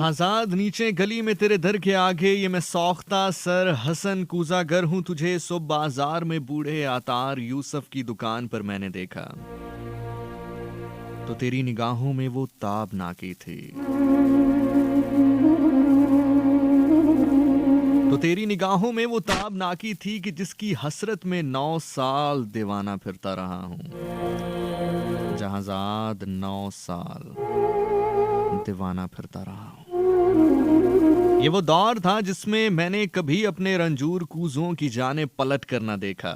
जहाजाद नीचे गली में तेरे दर के आगे, ये मैं सौख्ता सर हसन कूजागर हूँ तुझे सुब बाजार में बूढ़े आतार यूसुफ की दुकान पर मैंने देखा, तो तेरी निगाहों में वो ताबनाकी थी। तो तेरी निगाहों में वो ताबनाकी थी कि जिसकी हसरत में 9 साल दीवाना फिरता रहा हूँ। जहाजाद 9 साल दीवाना फिरता रहा हूँ। ये वो दौर था जिसमें मैंने कभी अपने रंजूर कूजों की जाने पलट कर न देखा।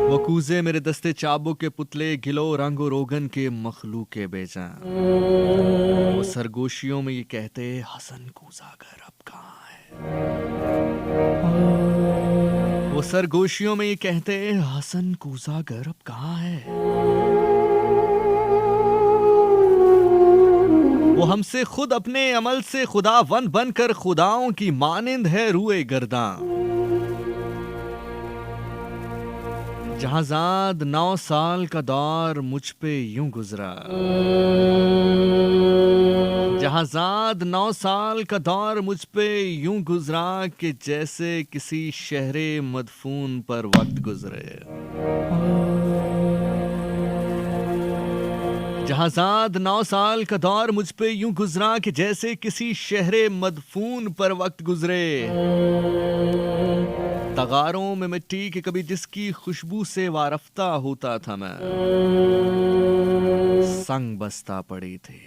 वो कूजे मेरे दस्ते चाबू के पुतले, गिलो रंगो रोगन के मखलूके बेजा। वो सरगोशियों में ये कहते हसन कूजागर अब कहाँ है। वो सरगोशियों में ये कहते हसन कूजागर अब कहाँ है। वो हमसे खुद अपने अमल से खुदावन बनकर खुदाओं की मानिंद है रूए गर्दां। जहाजाद 9 साल का दौर मुझ पे यूं गुजरा। जहाजाद 9 साल का दौर मुझ पे यूं गुजरा कि जैसे किसी शहरे मदफून पर वक्त गुजरे। जहाजाद 9 साल का दौर मुझ पे यूं गुजरा कि जैसे किसी शहरे मदफून पर वक्त गुजरे। तगारों में मिट्टी के कभी जिसकी खुशबू से वारफ्ता होता था मैं, संग बस्ता पड़ी थी।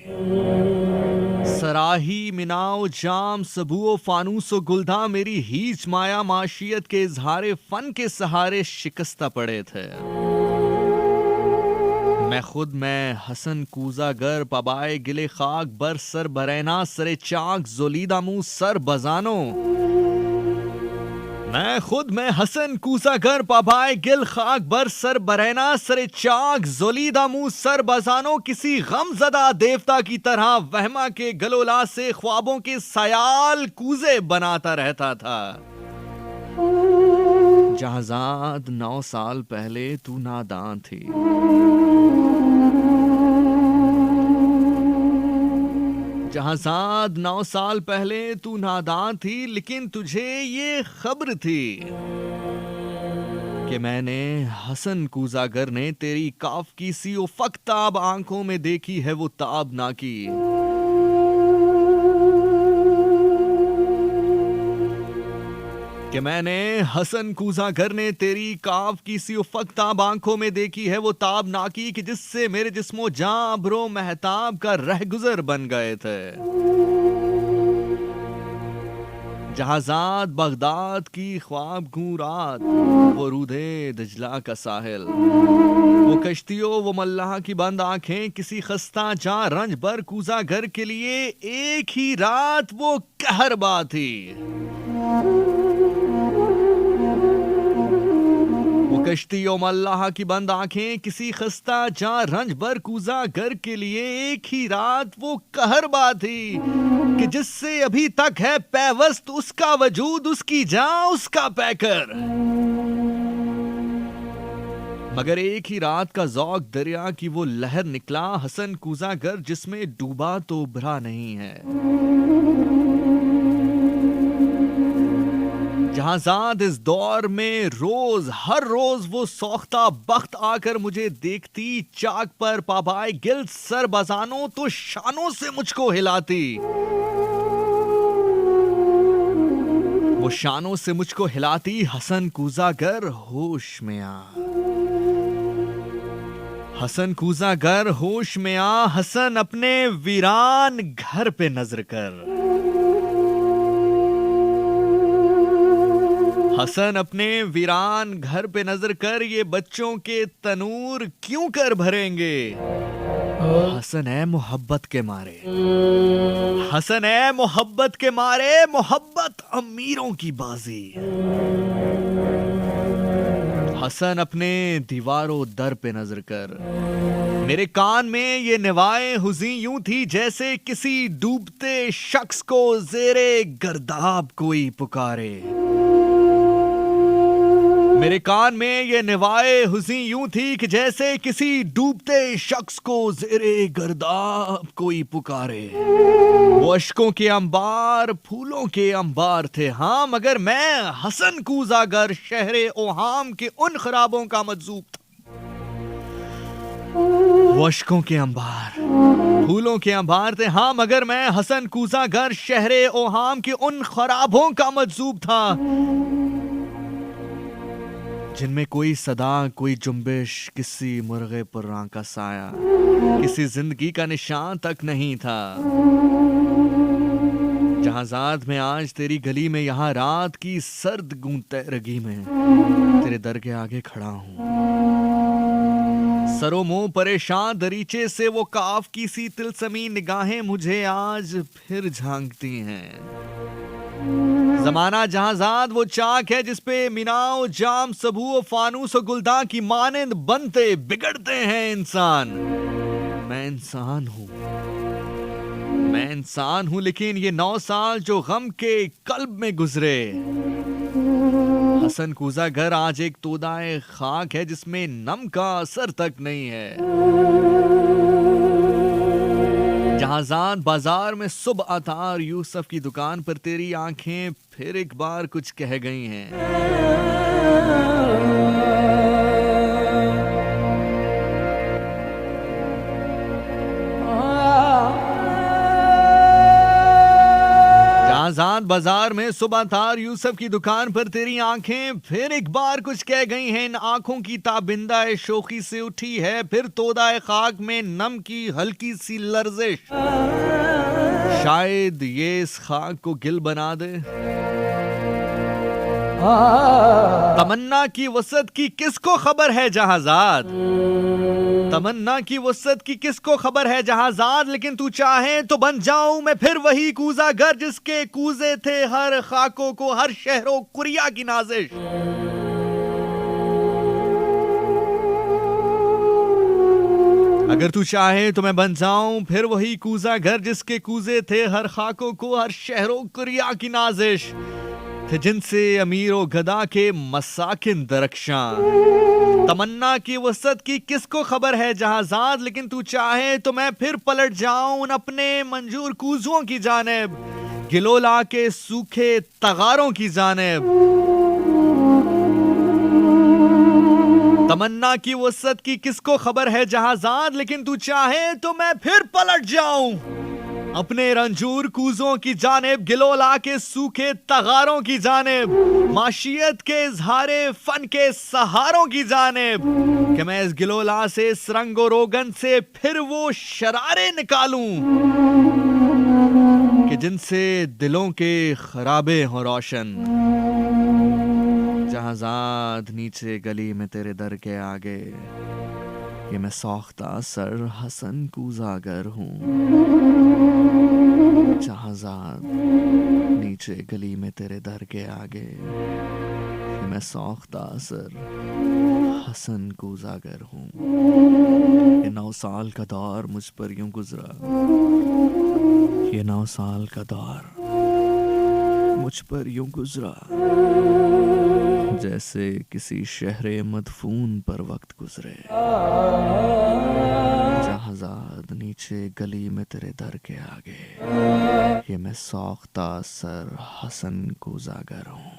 सराही मिनाओ जाम सबुओ फानूसो गुलदा मेरी हीच माया माशियत के इजहारे फन के सहारे शिकस्ता पड़े थे। मैं हसन कूजागर पबाए गिले खाक बर सर बरैना सरे चाक जोलीदा मुंह सर बजानो। मैं हसन कूजागर पबाए गिल खाक बर सर बरैना सरे चाक जोलीदा मुंह सर बजानो। किसी गमजदा देवता की तरह वहमा के गलोला से ख्वाबों के सयाल कूजे बनाता रहता था। जहाजाद 9 साल पहले तू नादान थी। जहाजाद 9 साल पहले तू नादान थी, लेकिन तुझे ये खबर थी कि मैंने हसन कूजागर ने तेरी काफ की सी फक्ताब आंखों में देखी है वो ताब ना की। कि मैंने हसन कूजागर ने तेरी काफ की सी फक्ताब आंखों में देखी है वो ताब नाकी कि जिससे मेरे जिस्मो जां अब्रो महताब का रहगुजर बन गए थे। जहाजाद बगदाद की ख्वाब गूं रात, वो रूदे दजला का साहिल, वो कश्तियों वो मल्लाह की बंद आंखें, किसी खस्ता जां रंज बर कूजागर के लिए एक ही रात वो कहरबा थी। कश्तियों मल्लाह की बंद आंखें, किसी खस्ता जां रंज बर कूजागर के लिए एक ही रात वो कहरबा थी कि जिससे अभी तक है पैवस्त उसका वजूद, उसकी जां उसका पैकर। मगर एक ही रात का ज़ौक़ दरिया की वो लहर निकला हसन कूजागर जिसमें डूबा तो उभरा नहीं है। जहाजाद इस दौर में रोज हर रोज वो सौख्ता बख्त आकर मुझे देखती, चाक पर पाबाए गिल सर बजानो तो शानों से मुझको हिलाती। वो शानों से मुझको हिलाती हसन कूजागर होश में आ। हसन कूजागर होश में आ, हसन अपने वीरान घर पे नजर कर। हसन अपने वीरान घर पे नजर कर, ये बच्चों के तनूर क्यों कर भरेंगे। हसन है मोहब्बत के मारे, हसन है मोहब्बत के मारे, मोहब्बत अमीरों की बाजी। हसन अपने दीवारों दर पे नजर कर, मेरे कान में ये निवाए हुज़ी यूं थी जैसे किसी डूबते शख्स को जेरे गर्दाब कोई पुकारे। मेरे कान में ये निवाए हुज़ी यूं थी कि जैसे किसी डूबते शख्स को ज़ेरे गर्दाब कोई पुकारे। वो अश्कों के अंबार फूलों के अंबार थे, हाँ मगर मैं हसन कूजागर शहरे ओहाम के उन खराबों का मजजूब था। वो अश्कों के अंबार फूलों के अंबार थे, हाँ मगर मैं हसन कूजागर शहरे ओहाम के उन खराबों का मजजूब था जिनमें कोई सदा, कोई जुम्बिश, किसी मुर्गे पुर्रा का साया, किसी जिंदगी का निशान तक नहीं था। जहां ज़ात में आज तेरी गली में, यहाँ रात की सर्द गूंजते रगी में तेरे दर के आगे खड़ा हूँ। सरो मुंह परेशान दरीचे से वो काफ की सी तिलस्मी निगाहें मुझे आज फिर झांकती हैं। जमाना जहाज़ाद वो चाक है जिसपे मीनाओ जाम सबू फानूस और गुलदां की मानंद बनते बिगड़ते हैं इंसान। मैं इंसान हूं लेकिन ये 9 साल जो गम के कल्ब में गुजरे। हसन कूजागर आज एक तोदाए खाक है जिसमें नम का असर तक नहीं है। जहाज़ान बाजार में सुबह अतार यूसुफ की दुकान पर तेरी आंखें फिर एक बार कुछ कह गई हैं। जहाज़ान बाजार में सुबह तार यूसुफ की दुकान पर तेरी आंखें फिर एक बार कुछ कह गई हैं। इन आंखों की ताबिंदा शोखी से उठी है फिर तोदाए खाक में नम की हल्की सी लर्जिश। शायद ये इस खाक को गिल बना दे। तमन्ना की वसत की किसको खबर है जहाज़ाद, तमन्ना की वसत की किसको खबर है जहाज़ाद, लेकिन तू चाहे तो बन जाऊं मैं फिर वही कूजागर जिसके कूजे थे हर खाकों को, हर शहरों कुरिया की नाजिश। अगर तू चाहे तो मैं बन जाऊं फिर वही कूजागर जिसके कूजे थे हर खाकों को, हर शहरों कुरिया की नाजिश थे जिनसे अमीर व गदा के मसाकिन दरख्शां। तमन्ना की वसत की किसको खबर है जहाज़ाद, लेकिन तू चाहे तो मैं फिर पलट जाऊं उन अपने मंजूर कूजुओं की जानिब, गिलोला के सूखे तगारों की जानिब। तमन्ना की वसत की किसको खबर है जहाज़ाद, लेकिन तू चाहे तो मैं फिर पलट जाऊं अपने रंजूर कूजों की जानिब, गिलोला के सूखे तगारों की जानिब, माशियत के इजहारे फन के सहारों की जानिब, कि मैं इस गिलोला से, इस रंगो रोगन से फिर वो शरारे निकालूं कि जिनसे दिलों के खराबे हो रोशन। जहाज़ाद नीचे गली में तेरे दर के आगे, ये मैं सौख्ता सर हसन कूजागर हूँ। जहाज़ाद नीचे गली में तेरे दर के आगे, ये मैं सौख्ता सर हसन कूजागर हूँ। ये 9 साल का दौर मुझ पर यूं गुजरा, ये 9 साल का दौर मुझ पर यूं गुजरा जैसे किसी शहरे मदफून पर वक्त गुजरे। जहाज़ाद नीचे गली में तेरे दर के आगे, ये मैं सौख्ता सर हसन कूजागर हूँ।